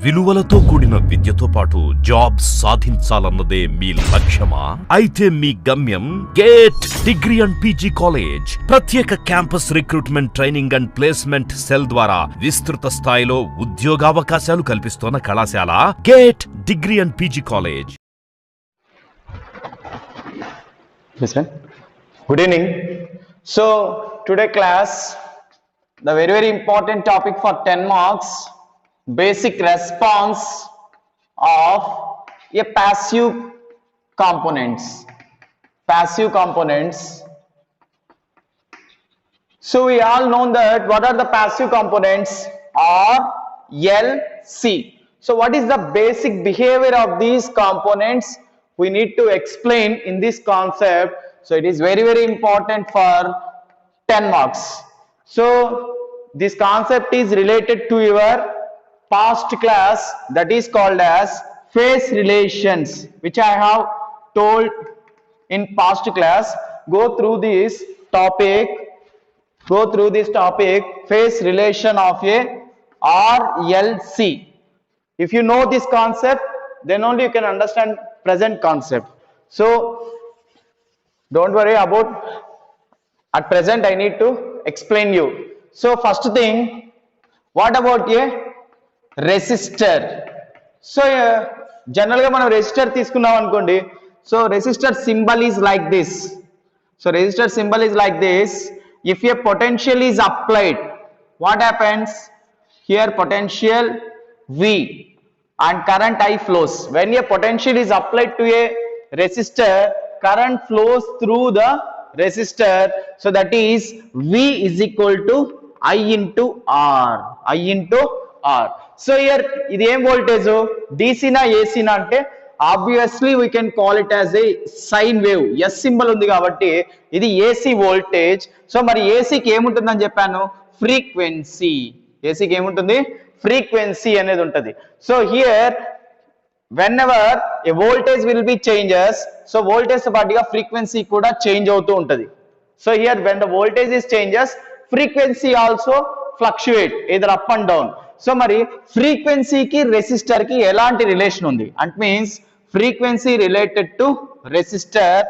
విలువలతో కూడిన విద్యతో పాటు జాబ్ సాధించాలన్నదే మీ లక్ష్యమా? అయితే మీ గమ్యం gate degree and PG college. ప్రత్యేక campus recruitment training and placement cell ద్వారా విస్తృత స్థాయిలో ఉద్యోగావకాశాలు కల్పిస్తున్న కళాశాల gate degree and PG college. Good evening. So today class, the very important topic for 10 marks, basic response of a passive components. Passive components. So we all know that what are the passive components? R, L, C. So what is the basic behavior of these components? We need to explain in this concept. So it is very important for 10 marks. So this concept is related to your past class, that is called as phase relations, which I have told in past class. Go through this topic, phase relation of a RLC. If you know this concept, then only you can understand present concept. So don't worry about at present, I need to explain you. So first thing, what about a resistor? So generally మనం resistor తీసుకున్నాం అనుకోండి. So resistor symbol is like this. So resistor symbol is like this. If a potential is applied, what happens? Here potential V and current I flows. When a potential is applied to a resistor, current flows through the resistor. So that is V is equal to I into R. I into R. So here ఇది ఏం voltage? DC నా AC నా అంటే obviously we can call it as a sine wave. S symbol ఉంది కాబట్టి ఇది AC voltage. So మరి AC కి ఏముంటుందని చెప్పాను? ఫ్రీక్వెన్సీ. AC కి ఏముంటుంది? ఫ్రీక్వెన్సీ అనేది ఉంటుంది. So here whenever a voltage will be changes, so voltage తో పాటుగా frequency కూడా చేంజ్ అవుతూ ఉంటుంది. So here when the voltage is changes, frequency also fluctuate either up and down. So మరి frequency కి resistor కి ఎలాంటి రిలేషన్ ఉంది? It means frequency related to resistor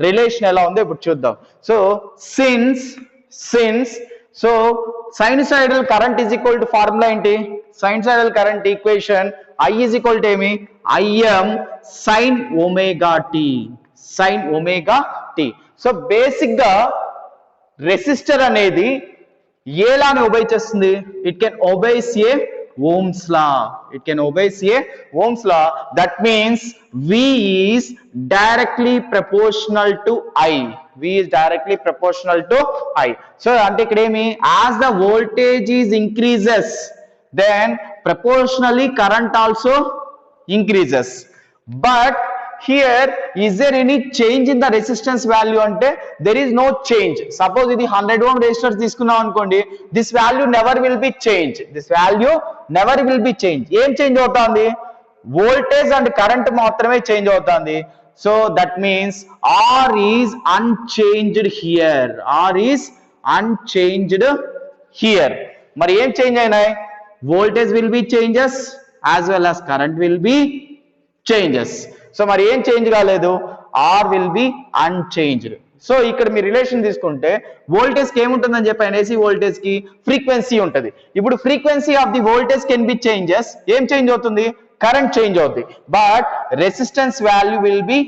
relation ఎలా ఉందో ఇప్పుడు చూద్దాం. So since so sinusoidal current is equal to formula ఏంటి? Sinusoidal current equation I is equal to ఏమి? Im sin omega t. So basic గా రెసిస్టర్ అనేది ఏ లాని ఒబే చేస్తుంది? It can obeys a Ohm's law. That means V is directly proportional to I. So అంటే ఇక్కడ ఏమి? as the voltage is increases, then proportionally current also increases. But here is there any change in the resistance value? అంటే there is no change. Suppose ఇది 100 ohm resistor తీసుకున్నాం అనుకోండి, this value never will be changed. ఏం change అవుతుంది? Voltage and current మాత్రమే change అవుతుంది. So that means R is unchanged here. మరి ఏం చేంజ్ అయినాయి? voltage will be changes as well as current will be changes. So మరి ఏం change కాలేదు? R will be unchanged. So ఇక్కడ మీ రిలేషన్ తీసుకుంటే వోల్టేజ్ కి ఏముంటుందని చెప్పాను? AC వోల్టేజ్ కి ఫ్రీక్వెన్సీ ఉంటుంది. ఇప్పుడు frequency of the voltage can be changes. ఏం చేంజ్ అవుతుంది? కరెంట్ చేంజ్ అవుతుంది. But resistance value will be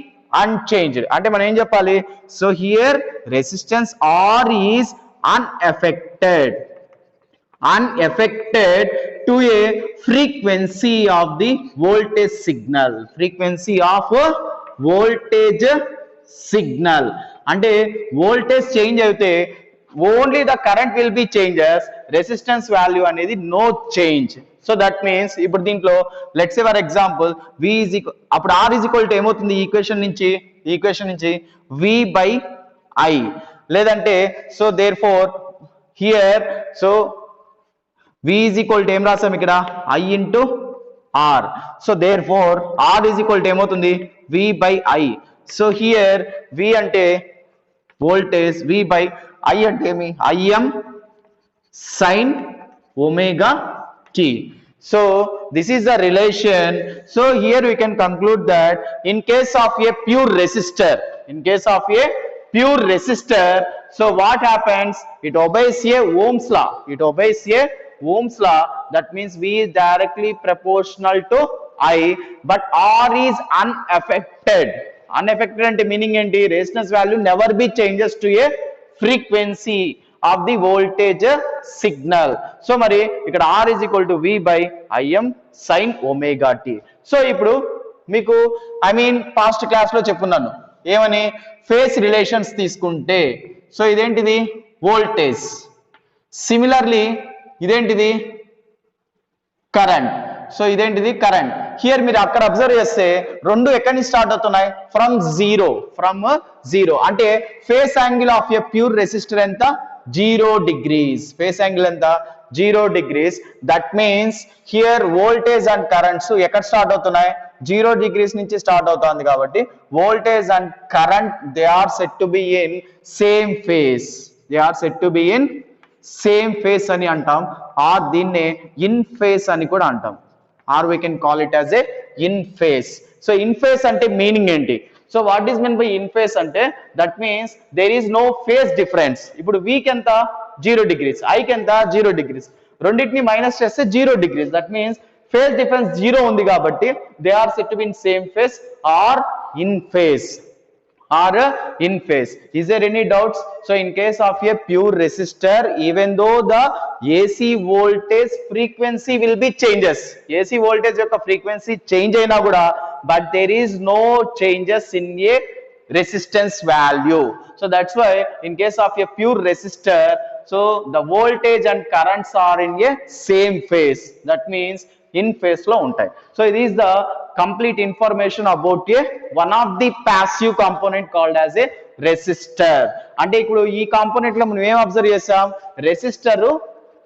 unchanged. అంటే మనం ఏం చెప్పాలి? So here resistance R is unaffected to a frequency of the voltage signal. అంటే వోల్టేజ్ చేంజ్ అయితే only the current will be changes, resistance value అనేది no change. So that means ఇప్పుడు దీంట్లో let's say for example V is equal, అప్పుడు R is equal to ఏమవుతుంది? ఈ equation నుంచి V by I. లేదంటే so therefore here so V is equal to ఏం రాసాం ఇక్కడ? I into R. So therefore R is equal to ఏమవుతుంది? V by I. So here V అంటే voltage, V by I అంటే ఏమి? Im sin omega t. So this is the relation. So here we can conclude that in case of a pure resistor, so what happens? It obeys a Ohm's law. That means V is directly proportional to I, but R is unaffected. Unaffected ante meaning enti? Resistance value never be changes to a frequency of the voltage signal. So mari ikkada R is equal to V by Im sin omega t. So ఇప్పుడు మీకు past class లో చెప్పున్నాను ఏమని, phase relations తీసుకుంటే so ఇదేంటిది voltage, similarly ఇదేంటిది current. So ఇదేంటిది current. Here మీరు అక్కడ అబ్జర్వ్ చేస్తే రెండు ఎక్కడి నుంచి స్టార్ట్ అవుతున్నాయి? From zero. అంటే phase angle of a pure resistor ఎంత? 0 degrees. ఫేస్ యాంగిల్ ఎంత? 0 degrees. That means here voltage and currents ఎక్కడ స్టార్ట్ అవుతున్నాయి? 0 degrees నుంచి స్టార్ట్ అవుతుంది కాబట్టి voltage and current they are set to be in same phase అని అంటాం, ఆర్ దీన్నే ఇన్ ఫేస్ అని కూడా అంటాం, or we can call it as a in phase. So in phase అంటే మీనింగ్ ఏంటి? So what is mean by in phase అంటే that means there is no phase difference. ఇప్పుడు V కి ఎంత? 0 degrees, I కి ఎంత? 0 degrees. రెండింటిని minus చేస్తే 0 degrees. That means phase difference 0 ఉంది కాబట్టి they are set to be in same phase are in phase. Is there any doubts? So in case of a pure resistor, even though the AC voltage frequency will be changes, AC voltage యొక్క frequency change అయినా కూడా, but there is no changes in a resistance value. So that's why in case of a pure resistor, so the voltage and currents are in a same phase. That means in phase లో ఉంటాయి. So it is the complete information about a one of the passive component called as a resistor. అంటే ఇప్పుడు ఈ component లో మనం ఏం observe చేసాం? Resistor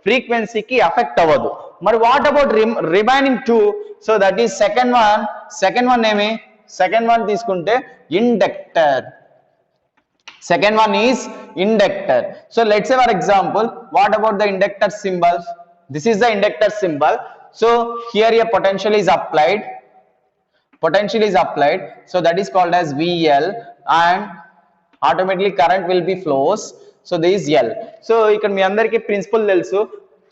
ఫ్రీక్వెన్సీకి అఫెక్ట్ అవ్వదు. మరి what about remaining two? So that is second one ఏమి? సెకండ్ వన్ తీసుకుంటే inductor. Second one is inductor. So let's say for example, what about the inductor symbol? This is the inductor symbol. So here a potential is applied. So that is called as VL, and automatically current will be flows. So this is L. So ఇక్కడ మీ అందరికీ principal తెలుసు.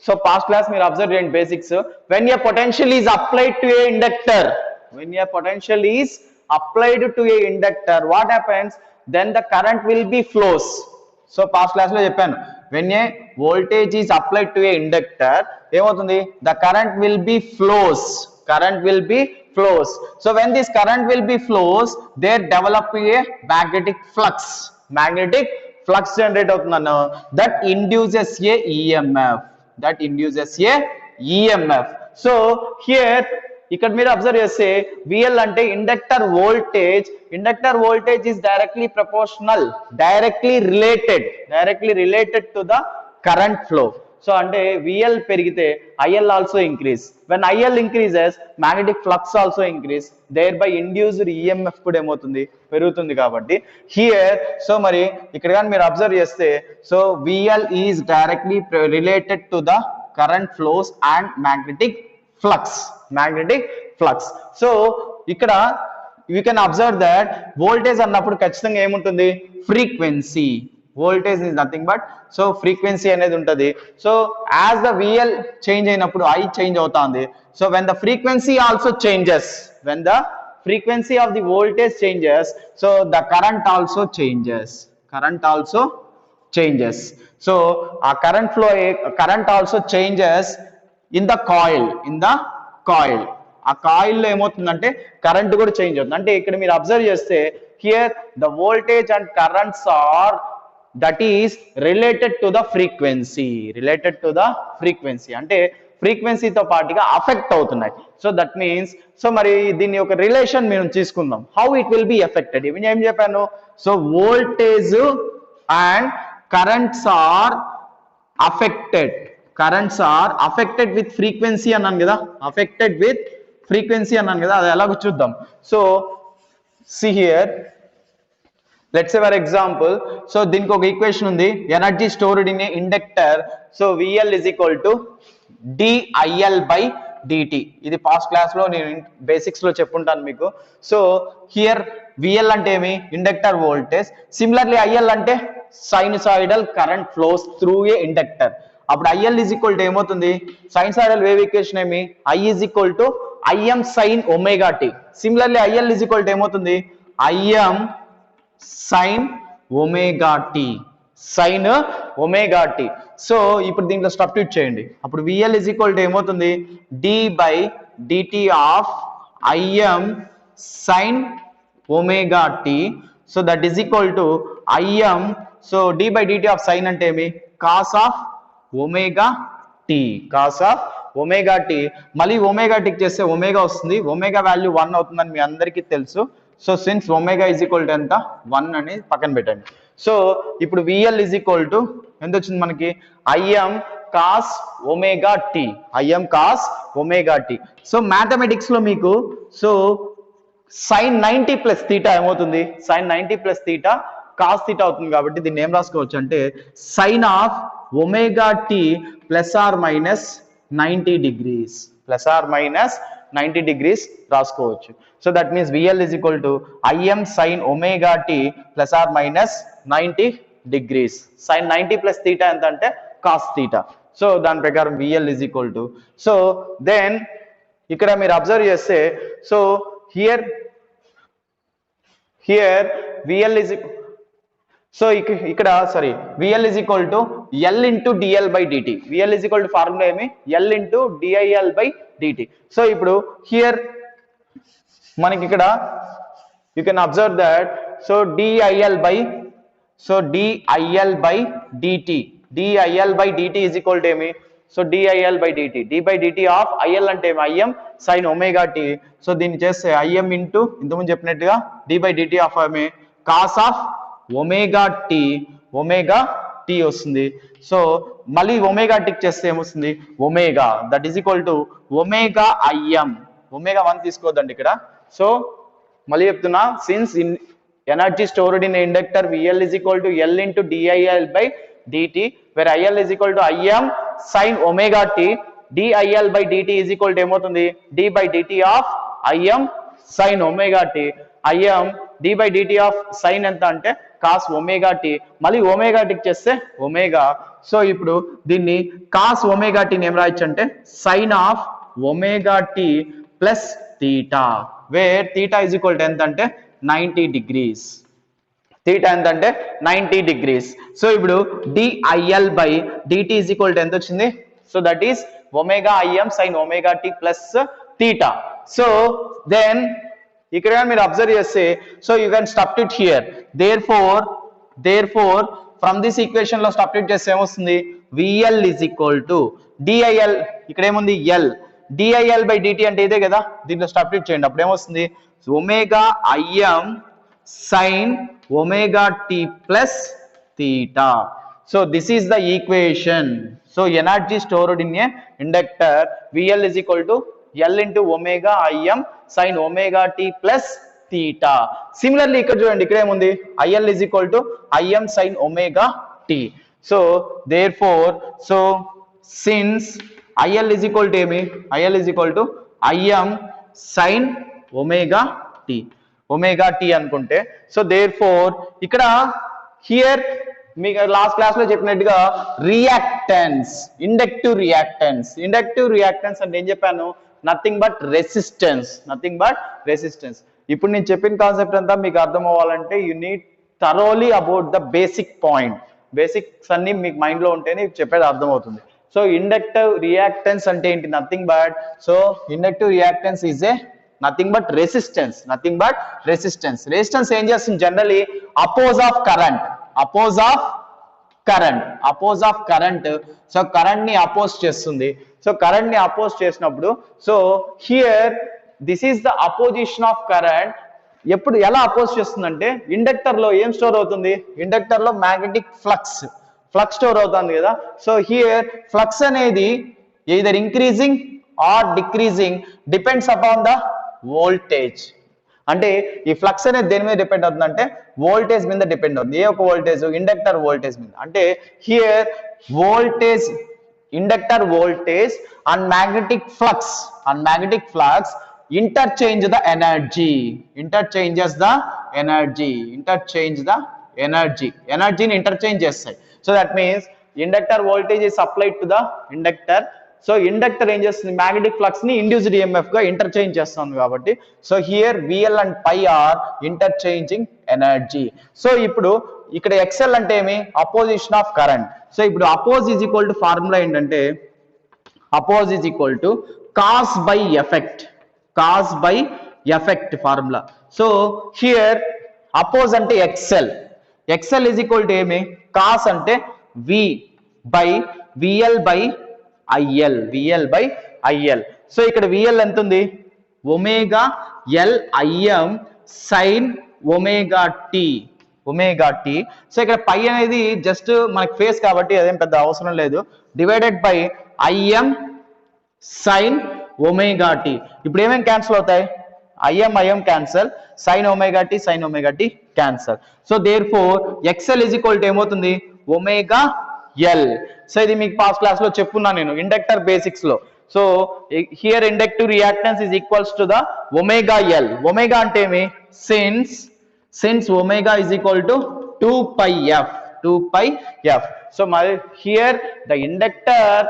So past class మీరు observe చేయండి basics. When a potential is applied to a inductor, what happens? Then the current will be flows. So past class lo cheppanu, when a voltage is applied to a inductor ఏమవుతుంది? The current will be flows. So when this current will be flows, there develop a magnetic flux generate అవుతుందన్న, that induces a EMF. So here ఇక్కడ మీరు observe చేస్తే VL అంటే inductor voltage is directly related to the current flow. So అంటే VL పెరిగితే IL also increase. When IL increases magnetic flux also increase, thereby induced EMF కూడా ఏమవుతుంది? పెరుగుతుంది. కాబట్టి హియర్ సో మరి ఇక్కడ కానీ మీరు అబ్జర్వ్ చేస్తే so VL is directly related to the current flows and magnetic flux. So ఇక్కడ you can observe that voltage అన్నప్పుడు ఖచ్చితంగా ఏముంటుంది? Frequency. Voltage is nothing but so frequency అనేది ఉంటుంది. So as the VL change అయినప్పుడు I change అవుతుంది. So when the frequency also changes, when the frequency of the voltage changes, so the current also changes. So ఆ current also changes in the coil. ఆ coil లో ఏమవుతుందంటే current కూడా change అవుతుంది. అంటే ఇక్కడ మీరు అబ్జర్వ్ చేస్తే here the voltage and currents are that is related to the frequency. అంటే ఫ్రీక్వెన్సీతో పాటుగా అఫెక్ట్ అవుతున్నాయి. సో దట్ మీన్స్ సో మరి దీని ఒక రిలేషన్ మేము తీసుకుందాం. How it will be affected? ఇవి ఏం చెప్పాను? So voltage and currents are affected with frequency అన్నాను కదా, అది ఎలాగో చూద్దాం. So see here, let's say for example, so దీనికి ఒక ఈక్వేషన్ ఉంది, energy stored in a inductor. So VL is equal to DIL by dt. ఇది పాస్ట్ క్లాస్ లో నేను బేసిక్స్ లో చెప్పుంటాను మీకు. సో హియర్ VL అంటే ఏమి, ఇండక్టర్ వోల్టేజ్. సిమిలర్లీ IL అంటే sinusoidal current flows through a inductor. అప్పుడు IL ఈజ్ ఈక్వల్ టు ఏమవుతుంది, సైనుసాయిడల్ వేవ్ ఈక్వేషన్ ఏమి, I is equal to Im sin omega t. Similarly IL is equal to ఏమవుతుంది, Im sin omega t, sin omega t. So ఇప్పుడు దీంట్లో substitute చేయండి. అప్పుడు VL is equal to ఏమవుతుంది, d by dt of Im sin omega t. So that is equal to Im. So d by dt of sin అంటే ఏమి, cos of omega t, cos of omega t. మళ్ళీ omega టీకి చేస్తే omega వస్తుంది, omega value 1 అవుతుందని మీ అందరికీ తెలుసు. So since omega is equal to ఎంత, 1 అని పక్కన పెట్టండి. సో ఇప్పుడు VL ఈజ్ ఈక్వల్ టు ఎంత వచ్చింది మనకి, Im cos omega t, Im cos omega t. So mathematics లో మీకు సో sin 90 ప్లస్ థీటా ఏమవుతుంది, sin 90 plus theta cos theta అవుతుంది. కాబట్టి దీన్ని ఏం రాసుకోవచ్చు అంటే sine of omega t plus or minus 90 degrees, plus or minus 90 degrees రాసుకోవచ్చు. So that means VL is equal to Im sin omega t plus or minus 90 degrees. sin 90 plus theta ఎంత అంటే cos theta. So దాని ప్రకారం VL is equal to, so then ఇక్కడ మీరు observe చేస్తే so here VL is so ఇక్కడ sorry VL is equal to L into DL by dt. VL is equal to formula ఏమి, L into DIL by dt. So ఇప్పుడు here మనకి ఇక్కడ you can observe that so DIL by dt, DIL by dt is equal to ఏమి, so DIL by dt, d by dt of IL అంటే ఏమి, Im sin omega t. So దీన్ని చేస్తే Im into ఇంతకుముందు చెప్పినట్టుగా d by dt of ఏమి, cos of omega tea వస్తుంది. So మళ్ళీ ఒమేగా టీకి చేస్తే ఏమొస్తుంది, omega that is equal to omega Im, omega 1 తీసుకోవద్దండి ఇక్కడ. సో మళ్ళీ చెప్తున్నా, since in energy stored in inductor VL is equal to L into DIL by dt, where IL is equal to Im sin omega t, DIL by dt is equal to ఏమవుతుంది, d by dt of Im sin omega t. Im d by dt of sin ఎంత అంటే cos omega t, మళ్ళీ omega టీకి చేస్తే omega. So ఇప్పుడు దీన్ని cos omega టీని ఏం రాయొచ్చు అంటే sine of omega t plus theta, where theta is equal to ఎంత అంటే 90 degrees. థీటా ఎంత అంటే 90 degrees. సో ఇప్పుడు DIL by dt is equal to ఎంత వచ్చింది, so that is omega Im sin omega t plus theta. So then ఇక్కడ మీరు observe చేస్తే so you can substitute here. Therefore from this equation లో substitute చేస్తే ఏమొస్తుంది, VL is equal to DIL, ఇక్కడ ఏముంది L, DIL by dt అంటే ఇదే కదా, దీంట్లో సబ్స్టిట్యూట్ చేయండి. అప్పుడు ఏమొస్తుంది, omega Im sin omega t plus theta. So this is the equation. So energy stored in a inductor VL is equal to L into omega Im sin omega t plus theta. Similarly ఇక్కడ చూడండి, ఇక్కడ ఏముంది, IL is equal to Im sin omega t. So therefore, so since IL is equal to ఏమి, IL is equal to Im sin omega t అనుకుంటే, so therefore ఇక్కడ here మీకు last class లో చెప్పినట్టుగా రియాక్టెన్స్, ఇండక్టివ్ రియాక్టెన్స్ అంటే ఏం చెప్పాను, nothing but resistance. ఇప్పుడు నేను చెప్పిన కాన్సెప్ట్ అంతా మీకు అర్థం అవ్వాలంటే you need thoroughly about the basic point. Basics అన్ని మీకు మైండ్ లో ఉంటేనే చెప్పేది అర్థం అవుతుంది. సో ఇండక్టివ్ రియాక్టెన్స్ అంటే ఏంటి, nothing but, so inductive reactance is a nothing but resistance. Resistance ఏం చేస్తుంది, generally oppose of current. So current ని అపోజ్ చేస్తుంది. సో కరెంట్ ని అపోజ్ చేసినప్పుడు, so here this is the opposition of current. ఎప్పుడు ఎలా అపోజ్ చేస్తుందంటే, ఇండక్టర్ లో ఏం స్టోర్ అవుతుంది, ఇండక్టర్ లో మ్యాగ్నెటిక్ ఫ్లక్స్ స్టోర్ అవుతుంది కదా. సో హియర్ ఫ్లక్స్ అనేది either increasing or decreasing depends upon the voltage. అంటే ఈ ఫ్లక్స్ అనేది దేని మీద డిపెండ్ అవుతుంది అంటే వోల్టేజ్ మీద డిపెండ్ అవుతుంది. ఏ ఒక వోల్టేజ్, ఇండక్టర్ వోల్టేజ్ మీద. అంటే here voltage inductor voltage and magnetic flux interchange the energy, interchanges the energy, interchange the energy ni interchange చేస్తాయి. So that means inductor voltage is supplied to the inductor. So inductor ఏం చేస్తుంది, magnetic flux ని induced EMF గా interchange చేస్తుంది కాబట్టి so here VL and pi are interchanging energy. So ఇప్పుడు ఇక్కడ XL అంటే ఏమి, అపోజిషన్ ఆఫ్ కరెంట్. సో ఇప్పుడు oppose is equal to formula ఏంటంటే oppose is equal to cause by effect, cause by effect formula. So here oppose అంటే XL, XL is equal to ఏమి, cause అంటే V by VL by IL, VL by IL. So ఇక్కడ VL ఎంత ఉంది, omega L Im sine omega t, omega t. So ఇక్కడ pi అనేది just మనకి face కాబట్టి అదేం పెద్ద అవసరం లేదు, divided by IM sine omega t. ఇప్పుడు ఏమేమి క్యాన్సిల్ అవుతాయి, IM cancel, sine omega t cancel. So therefore XL is equal to ఏమవుతుంది, ఒమేగా ఎల్. సో ఇది మీకు పాస్ట్ క్లాస్ లో చెప్పున్నా నేను ఇండక్టర్ బేసిక్స్ లో. So here inductive reactance is equals to the omega L. Omega అంటే ఏమి, since omega is equal to 2 pi f. So మరి here the inductor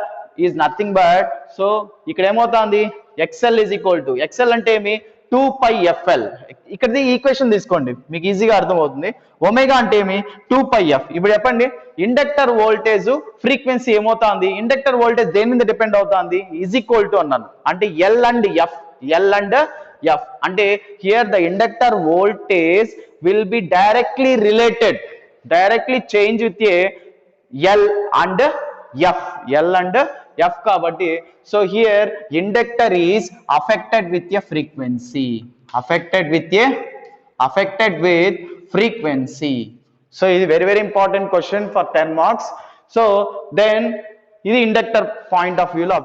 is nothing but, so ఇక్కడ ఏమవుతుంది, XL is equal to, XL అంటే ఏమి 2 pi fl. ఇక్కడ equation తీసుకోండి మీకు ఈజీగా అర్థమవుతుంది. ఒమేగా అంటే ఏమి 2 pi f. ఇప్పుడు చెప్పండి ఇండక్టర్ వోల్టేజ్ ఫ్రీక్వెన్సీ ఏమవుతుంది, ఇండక్టర్ వోల్టేజ్ దేని మీద డిపెండ్ అవుతుంది, ఈజ్ ఈక్వల్ టు అన్నాను అంటే ఎల్ అండ్ ఎఫ్ అంటే here the inductor voltage will be directly related, directly change with a L and F కాబట్టి so here inductor is affected with a frequency, affected with frequency. So ఇది very important question for 10 marks. So then ఇది inductor point of view లో